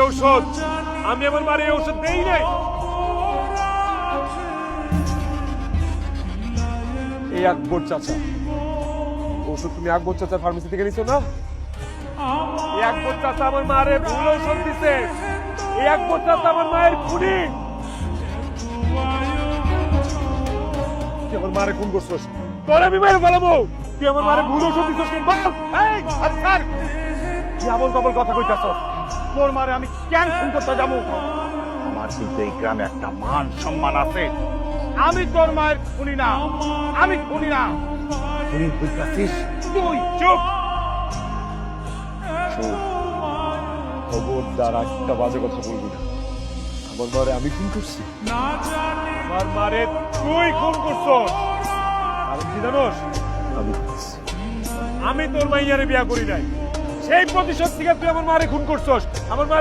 ঔষধ, আমি আমার মারে এই ঔষধ দেই নাই। এই আকবর চাচা ওষুধ তুমি আকবর চাচার ফার্মেসি থেকে নিছো না? এই আকবর চাচা আমার মারে ভুল ঔষধ দিছে। এই আকবর চাচা আমার মায়ের খুনি। তুই আমার মারে খুন করছস, তোর আমি মেরে ফেলাবো। তুই আমার মারে ভুল ঔষধ দিছস কেন বল? এই আচ্ছা কি আবল তাবল কথা কইতাছস? তোর মারে আমি কেন খুন করতে যাবো? আমার কিন্তু এই গ্রামে একটা মান সম্মান আছে। আমি তোর মায়ের খুনি না, আমি খুনি না। খুনি কইতাছিস তুই? চুপ। খবরদার একটা বাজে কথা বলবি না। আমার মারে আমি খুন করছি? আমার মারে তুই খুন করছস। কারণ কি জানোস? আমি তোর মাইয়ারে বিয়া করি নাই, সেই প্রতিশোধ থেকে তুই আমার মারে খুন করছস। আমার মারে